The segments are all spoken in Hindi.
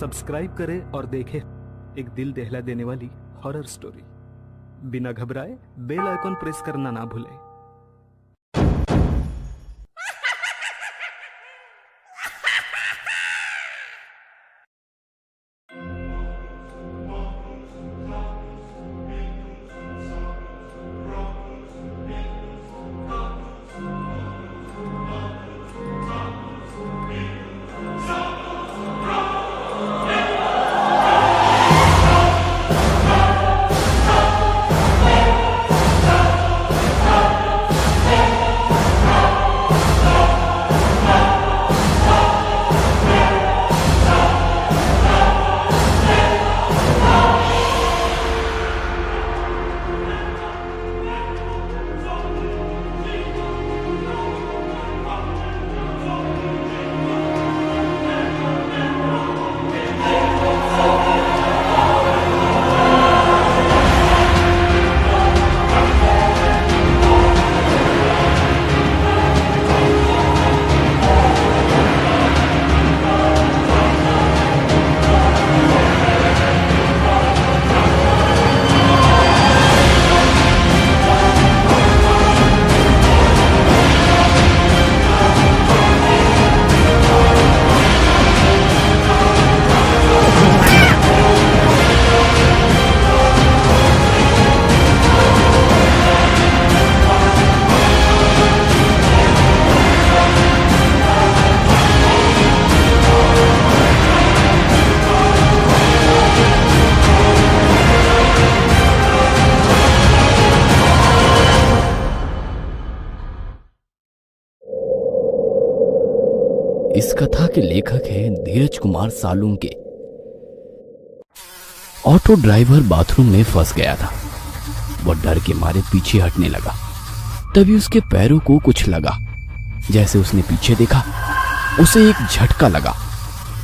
सब्सक्राइब करें और देखें एक दिल दहला देने वाली हॉरर स्टोरी। बिना घबराए बेल आइकॉन प्रेस करना ना भूलें। इस कथा के लेखक हैं Dheeraj Kumar Salunke. Auto driver bathroom में फंस गया था। वह डर के मारे पीछे हटने लगा। तभी उसके पैरों को कुछ लगा। जैसे उसने पीछे देखा, उसे एक झटका लगा।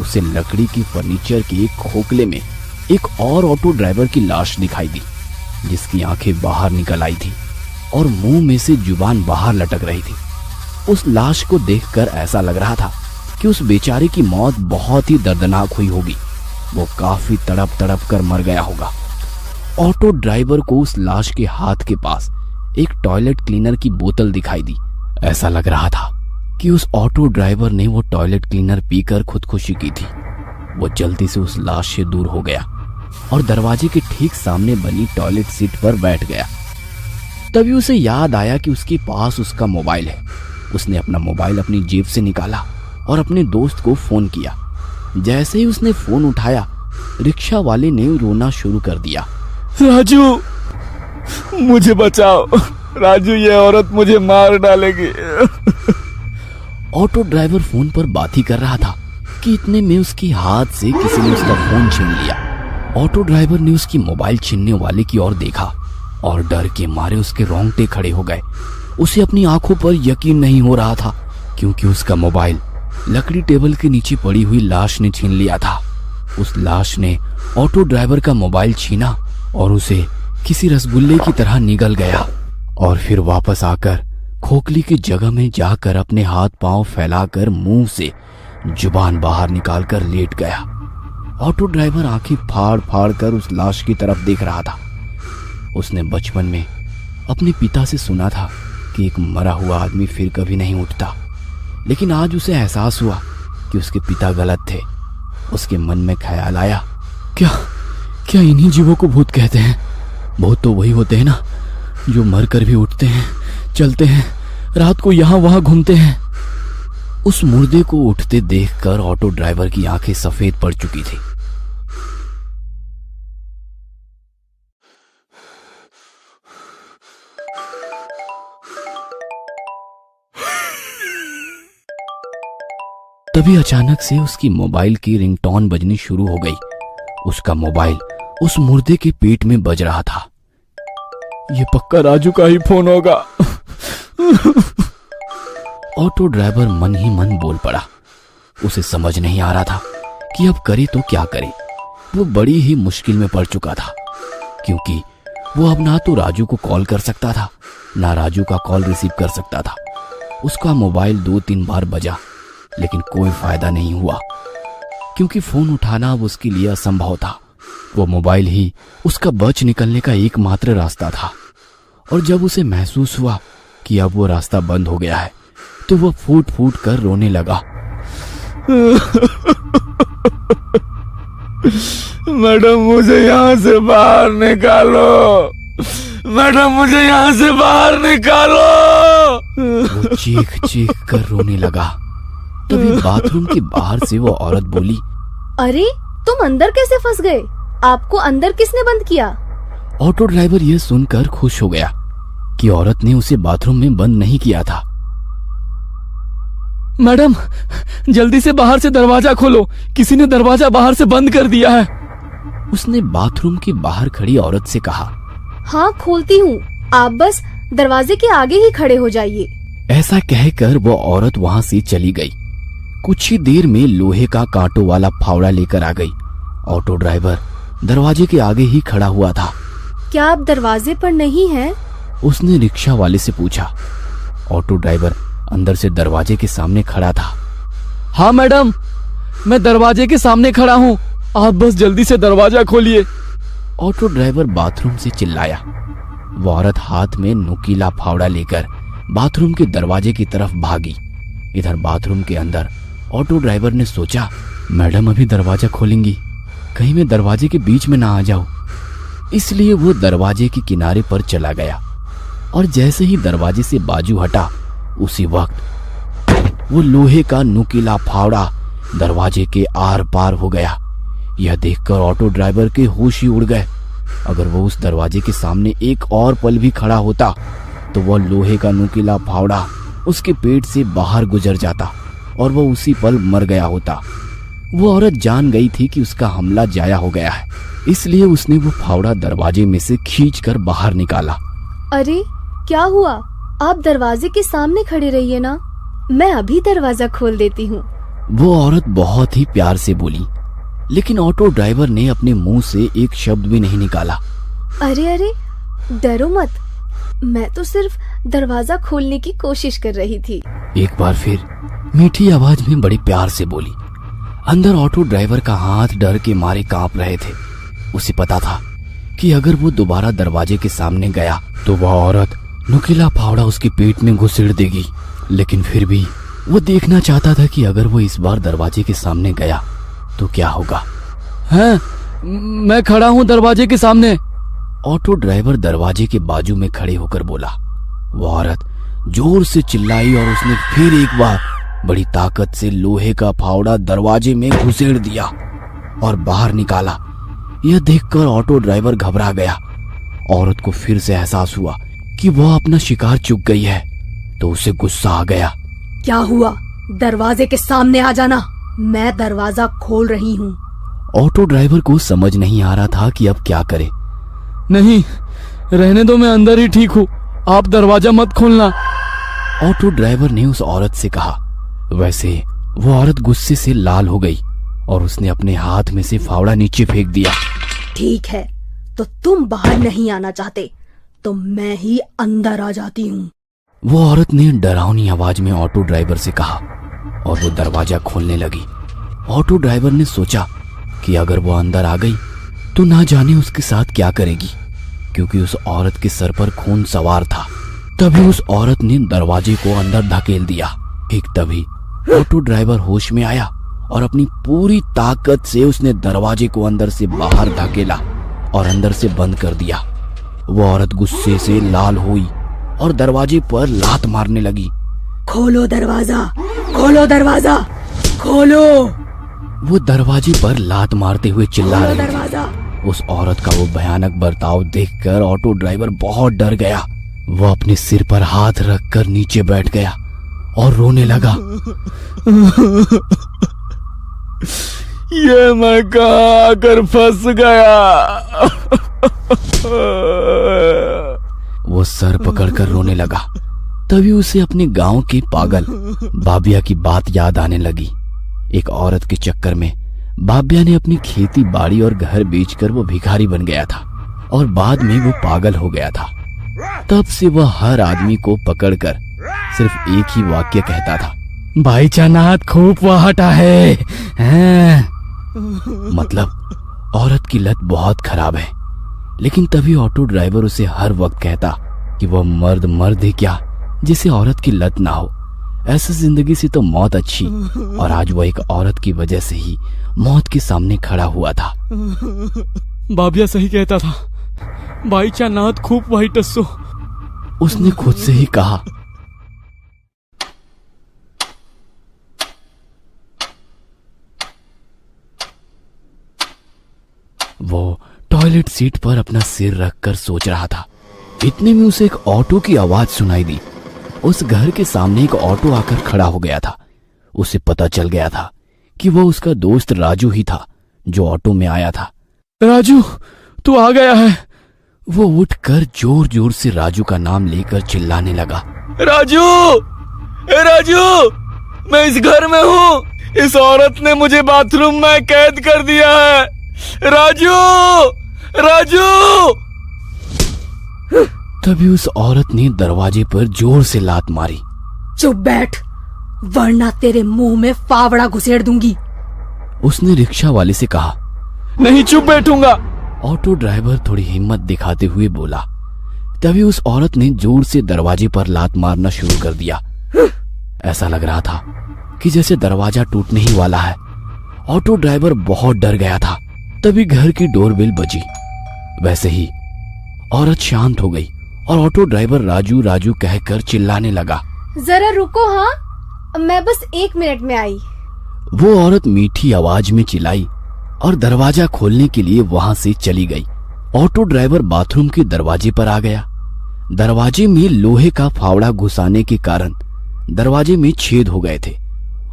उसे लकड़ी की फर्नीचर के एक खोखले में एक और ऑटो ड्राइवर की लाश दिखाई दी, जिसकी आंखें बाहर निकल आई थी और मुंह में से जुबान बाहर लटक रही थी। उस लाश को देखकर ऐसा लग रहा था कि उस बेचारे की मौत बहुत ही दर्दनाक हुई होगी। वो काफी तड़प तड़प कर मर गया होगा। ऑटो ड्राइवर को उस लाश के हाथ के पास एक टॉयलेट क्लीनर की बोतल दिखाई दी। ऐसा लग रहा था कि उस ऑटो ड्राइवर ने वो टॉयलेट क्लीनर पीकर खुदकुशी की थी। वो जल्दी से उस लाश से दूर हो गया और दरवाजे के ठीक सामने बनी टॉयलेट सीट पर बैठ गया। तभी उसे याद आया कि उसके पास उसका मोबाइल है। उसने अपना मोबाइल अपनी जेब से निकाला और अपने दोस्त को फोन किया। जैसे ही उसने फोन उठाया, रिक्शा वाले ने रोना शुरू कर दिया। राजू, मुझे बचाओ। राजू, ये औरत मुझे मार डालेगी। ऑटो ड्राइवर फोन पर बात ही कर रहा था कि इतने में उसके हाथ से किसी ने उसका फोन छीन लिया। ऑटो ड्राइवर ने उसकी मोबाइल छीनने वाले की ओर देखा और डर के मारे उसके रोंगटे खड़े हो गए। उसे अपनी आंखों पर यकीन नहीं हो रहा था, क्योंकि उसका मोबाइल लकड़ी टेबल के नीचे पड़ी हुई लाश ने छीन लिया था। उस लाश ने ऑटो ड्राइवर का मोबाइल छीना और उसे किसी रसगुल्ले की तरह निगल गया और फिर वापस आकर खोखली की जगह में जाकर अपने हाथ पांव फैलाकर मुंह से जुबान बाहर निकालकर लेट गया। ऑटो ड्राइवर आंखें फाड़ फाड़ कर उस लाश की तरफ देख रहा था। उसने बचपन में अपने पिता से सुना था कि एक मरा हुआ आदमी फिर कभी नहीं उठता, लेकिन आज उसे एहसास हुआ कि उसके पिता गलत थे। उसके मन में ख्याल आया, क्या इन्हीं जीवों को भूत कहते हैं? भूत तो वही होते हैं ना, जो मरकर भी उठते हैं, चलते हैं, रात को यहाँ वहां घूमते हैं। उस मुर्दे को उठते देखकर ऑटो ड्राइवर की आंखें सफेद पड़ चुकी थी। तभी अचानक से उसकी मोबाइल की रिंगटोन बजनी शुरू हो गई। उसका मोबाइल उस मुर्दे के पेट में बज रहा था। ये पक्का राजू का ही फोन होगा। ऑटो ड्राइवर मन ही मन बोल पड़ा। उसे समझ नहीं आ रहा था कि अब करे तो क्या करे। वो बड़ी ही मुश्किल में पड़ चुका था, क्योंकि वो अब ना तो राजू को कॉल कर सकता था, ना राजू का कॉल रिसीव कर सकता था। उसका मोबाइल 2-3 बार बजा, लेकिन कोई फायदा नहीं हुआ, क्योंकि फोन उठाना अब उसके लिए असंभव था। वो मोबाइल ही उसका बच निकलने का एकमात्र रास्ता था। और जब उसे महसूस हुआ कि अब वो रास्ता बंद हो गया है तो वो फूट फूट कर रोने लगा। मैडम मुझे यहाँ से बाहर निकालो, मैडम मुझे यहाँ से बाहर निकालो। वो चीख चीख कर रोने लगा। तभी बाथरूम के बाहर से वो औरत बोली, अरे तुम अंदर कैसे फंस गए? आपको अंदर किसने बंद किया? ऑटो ड्राइवर यह सुनकर खुश हो गया कि औरत ने उसे बाथरूम में बंद नहीं किया था। मैडम जल्दी से बाहर से दरवाजा खोलो, किसी ने दरवाजा बाहर से बंद कर दिया है। उसने बाथरूम के बाहर खड़ी औरत से कहा। हाँ खोलती हूँ, आप बस दरवाजे के आगे ही खड़े हो जाइए। ऐसा कहकर वो औरत वहां से चली गई। कुछ ही देर में लोहे का कांटों वाला फावड़ा लेकर आ गई। ऑटो ड्राइवर दरवाजे के आगे ही खड़ा हुआ था। क्या आप दरवाजे पर नहीं हैं? उसने रिक्शा वाले से पूछा। ऑटो ड्राइवर अंदर से दरवाजे के सामने खड़ा था। हाँ मैडम, मैं दरवाजे के सामने खड़ा हूँ, आप बस जल्दी से दरवाजा खोलिए। ऑटो ड्राइवर बाथरूम से चिल्लाया। वो औरत हाथ में नुकीला फावड़ा लेकर बाथरूम के दरवाजे की तरफ भागी। इधर बाथरूम के अंदर ऑटो ड्राइवर ने सोचा, मैडम अभी दरवाजा खोलेंगी, कहीं मैं दरवाजे के बीच में ना आ जाऊं। इसलिए वो दरवाजे के किनारे पर चला गया और जैसे ही दरवाजे से बाजू हटा उसी वक्त वो लोहे का नुकीला फावड़ा दरवाजे के आर पार हो गया। यह देखकर ऑटो ड्राइवर के होश ही उड़ गए। अगर वो उस दरवाजे के सामने एक और पल भी खड़ा होता तो वह लोहे का नुकीला फावड़ा उसके पेट से बाहर गुजर जाता और वो उसी पल मर गया होता। वो औरत जान गई थी कि उसका हमला जाया हो गया है, इसलिए उसने वो फावड़ा दरवाजे में से खींचकर बाहर निकाला। अरे क्या हुआ? आप दरवाजे के सामने खड़े रहिए ना, मैं अभी दरवाजा खोल देती हूँ। वो औरत बहुत ही प्यार से बोली, लेकिन ऑटो ड्राइवर ने अपने मुंह से एक शब्द भी नहीं निकाला। अरे अरे डरो मत, मैं तो सिर्फ दरवाजा खोलने की कोशिश कर रही थी। एक बार फिर मीठी आवाज में बड़े प्यार से बोली। अंदर ऑटो ड्राइवर का हाथ डर के मारे कांप रहे थे। उसे पता था कि अगर वो दोबारा दरवाजे के सामने गया तो वह औरत नुकीला फावड़ा उसके पेट में घुसेड़ देगी। लेकिन फिर भी वो देखना चाहता था कि अगर वो इस बार दरवाजे के सामने गया तो क्या होगा। हैं? मैं खड़ा हूँ दरवाजे के सामने। ऑटो ड्राइवर दरवाजे के बाजू में खड़े होकर बोला। वो औरत जोर से चिल्लाई और उसने फिर एक बार बड़ी ताकत से लोहे का फावड़ा दरवाजे में घुसेड़ दिया और बाहर निकाला। यह देखकर ऑटो ड्राइवर घबरा गया। औरत को फिर से एहसास हुआ कि वह अपना शिकार चूक गई है, तो उसे गुस्सा आ गया। क्या हुआ? दरवाजे के सामने आ जाना, मैं दरवाजा खोल रही हूँ। ऑटो ड्राइवर को समझ नहीं आ रहा था कि अब क्या करे। नहीं, रहने दो, मैं अंदर ही ठीक हूँ, आप दरवाजा मत खोलना। ऑटो ड्राइवर ने उस औरत से कहा। वैसे वो औरत गुस्से से लाल हो गई और उसने अपने हाथ में से फावड़ा नीचे फेंक दिया। ठीक है, तो तुम बाहर नहीं आना चाहते तो मैं ही अंदर आ जाती हूँ। वो औरत ने डरावनी आवाज में ऑटो ड्राइवर से कहा और वो दरवाजा खोलने लगी। ऑटो ड्राइवर ने सोचा कि अगर वो अंदर आ गई तो ना जाने उसके साथ क्या करेगी, क्योंकि उस औरत के सर पर खून सवार था। तभी उस औरत ने दरवाजे को अंदर धकेल दिया। ठीक तभी ऑटो ड्राइवर होश में आया और अपनी पूरी ताकत से उसने दरवाजे को अंदर से बाहर धकेला और अंदर से बंद कर दिया। वो औरत गुस्से से लाल हुई और दरवाजे पर लात मारने लगी। खोलो दरवाजा, खोलो दरवाजा, खोलो। वो दरवाजे पर लात मारते हुए चिल्ला रही दरवाजा। थी। उस औरत का वो भयानक बर्ताव देखकर ऑटो ड्राइवर बहुत डर गया। वो अपने सिर पर हाथ रखकर नीचे बैठ गया और रोने लगा। ये मैं कहाँ आकर फंस गया। वो सर पकड़कर रोने लगा। तभी उसे अपने गांव के पागल बाबिया की बात याद आने लगी। एक औरत के चक्कर में बाबिया ने अपनी खेती बाड़ी और घर बेचकर वो भिखारी बन गया था और बाद में वो पागल हो गया था। तब से वह हर आदमी को पकड़कर सिर्फ एक ही वाक्य कहता था, भाई चानात खूब वहाटा है। मतलब औरत की लत बहुत खराब है। लेकिन तभी ऑटो ड्राइवर उसे हर वक्त कहता कि वह मर्द है क्या जिसे औरत की लत ना हो। ऐसी जिंदगी से तो मौत अच्छी। और आज वह एक औरत की वजह से ही मौत के सामने खड़ा हुआ था। बाबिया सही कहता था, बाईचा नाथ खूब वाईट असो। उसने खुद से ही कहा। वो टॉयलेट सीट पर अपना सिर रखकर सोच रहा था। इतने में उसे एक ऑटो की आवाज सुनाई दी। उस घर के सामने एक ऑटो आकर खड़ा हो गया था। उसे पता चल गया था कि वो उसका दोस्त राजू ही था जो ऑटो में आया था। राजू, तू आ गया है। वो उठकर जोर जोर से राजू का नाम लेकर चिल्लाने लगा। राजू, राजू, मैं इस घर में हूँ। इस औरत ने मुझे बाथरूम में कैद कर दिया है। राजू, राजू। तभी उस औरत ने दरवाजे पर जोर से लात मारी। चुप बैठ, वरना तेरे मुंह में फावड़ा घुसेड़ दूंगी। उसने रिक्शा वाले से कहा। नहीं, चुप बैठूंगा। ऑटो ड्राइवर थोड़ी हिम्मत दिखाते हुए बोला। तभी उस औरत ने जोर से दरवाजे पर लात मारना शुरू कर दिया। ऐसा लग रहा था कि जैसे दरवाजा टूटने ही वाला है। ऑटो ड्राइवर बहुत डर गया था। तभी घर की डोरबेल बजी। वैसे ही औरत शांत हो गई और ऑटो ड्राइवर राजू राजू कहकर चिल्लाने लगा। जरा रुको, हाँ, मैं बस 1 मिनट में आई। वो औरत मीठी आवाज में चिल्लाई और दरवाजा खोलने के लिए वहां से चली गई। ऑटो ड्राइवर बाथरूम के दरवाजे पर आ गया। दरवाजे में लोहे का फावड़ा घुसाने के कारण दरवाजे में छेद हो गए थे।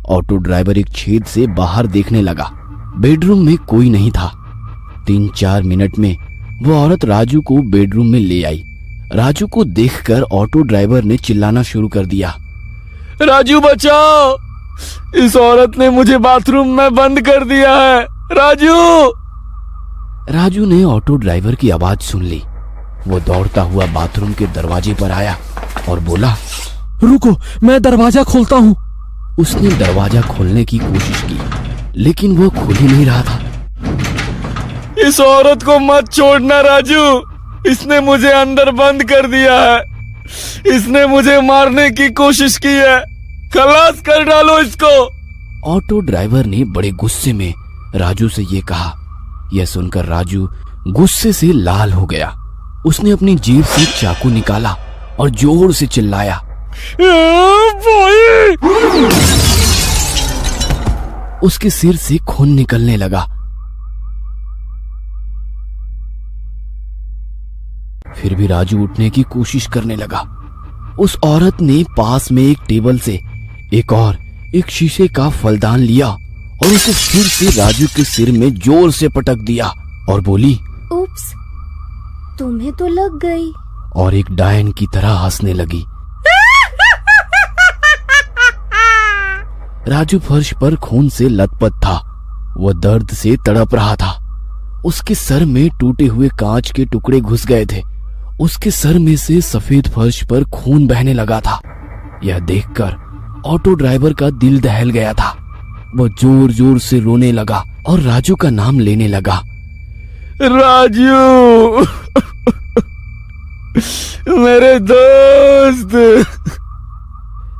ऑटो ड्राइवर एक छेद से बाहर देखने लगा। बेडरूम में कोई नहीं था। 3-4 मिनट में वो औरत राजू को बेडरूम में ले आई। राजू को देखकर ऑटो ड्राइवर ने चिल्लाना शुरू कर दिया। राजू बचाओ, इस औरत ने मुझे बाथरूम में बंद कर दिया है। राजू। राजू ने ऑटो ड्राइवर की आवाज सुन ली। वो दौड़ता हुआ बाथरूम के दरवाजे पर आया और बोला, रुको, मैं दरवाजा खोलता हूँ। उसने दरवाजा खोलने की कोशिश की, लेकिन वो खुल ही नहीं रहा था। इस औरत को मत छोड़ना राजू, इसने मुझे अंदर बंद कर दिया है। इसने मुझे मारने की कोशिश की है। खलास कर डालो इसको। ऑटो ड्राइवर ने बड़े गुस्से में राजू से ये कहा। यह सुनकर राजू गुस्से से लाल हो गया। उसने अपनी जेब से चाकू निकाला और जोर से चिल्लाया। उसके सिर से खून निकलने लगा। फिर भी राजू उठने की कोशिश करने लगा। उस औरत ने पास में एक टेबल से एक शीशे का फलदान लिया और उसे फिर से राजू के सिर में जोर से पटक दिया और बोली, उप्स, तुम्हें तो लग गई। और एक डायन की तरह हंसने लगी। राजू फर्श पर खून से लथपथ था। वह दर्द से तड़प रहा था। उसके सर में टूटे हुए कांच के टुकड़े घुस गए थे। उसके सर में से सफेद फर्श पर खून बहने लगा था। यह देखकर ऑटो ड्राइवर का दिल दहल गया था। वह जोर जोर से रोने लगा और राजू का नाम लेने लगा। राजू, मेरे दोस्त।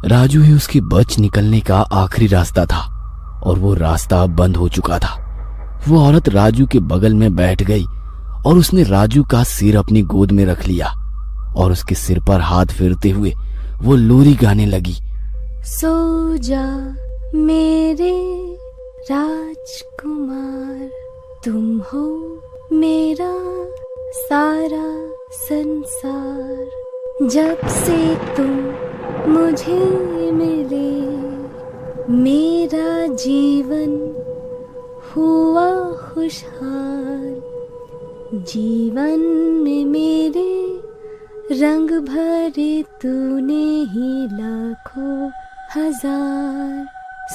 राजू ही उसके बच निकलने का आखिरी रास्ता था और वो रास्ता अब बंद हो चुका था। वो औरत राजू के बगल में बैठ गई और उसने राजू का सिर अपनी गोद में रख लिया और उसके सिर पर हाथ फेरते हुए वो लोरी गाने लगी। सो जा मेरे राजकुमार, तुम हो मेरा सारा संसार। जब से तुम मुझे मिले, मेरा जीवन हुआ खुशहाल। जीवन में मेरे रंग भरे तूने ही लाखों हजार।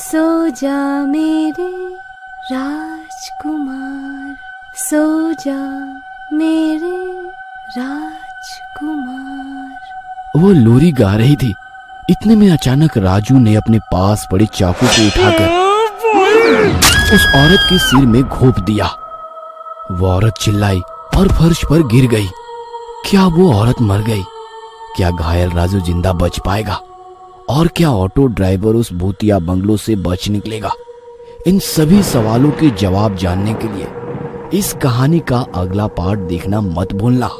सो जा मेरे राजकुमार, सो जा मेरे राजकुमार। वो लोरी गा रही थी। इतने में अचानक राजू ने अपने पास पड़े चाकू को उठाकर उस औरत के सिर में घोंप दिया। वो औरत चिल्लाई और फर्श पर गिर गई। क्या वो औरत मर गई? क्या घायल राजू जिंदा बच पाएगा? और क्या ऑटो ड्राइवर उस भूतिया बंगलो से बच निकलेगा? इन सभी सवालों के जवाब जानने के लिए इस कहानी का अगला पार्ट देखना मत भूलना।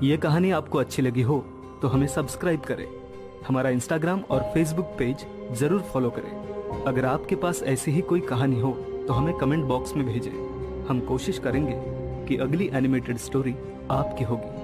ये कहानी आपको अच्छी लगी हो तो हमें सब्सक्राइब करें, हमारा इंस्टाग्राम और फेसबुक पेज जरूर फॉलो करें। अगर आपके पास ऐसी ही कोई कहानी हो तो हमें कमेंट बॉक्स में भेजें। हम कोशिश करेंगे कि अगली एनिमेटेड स्टोरी आपकी होगी।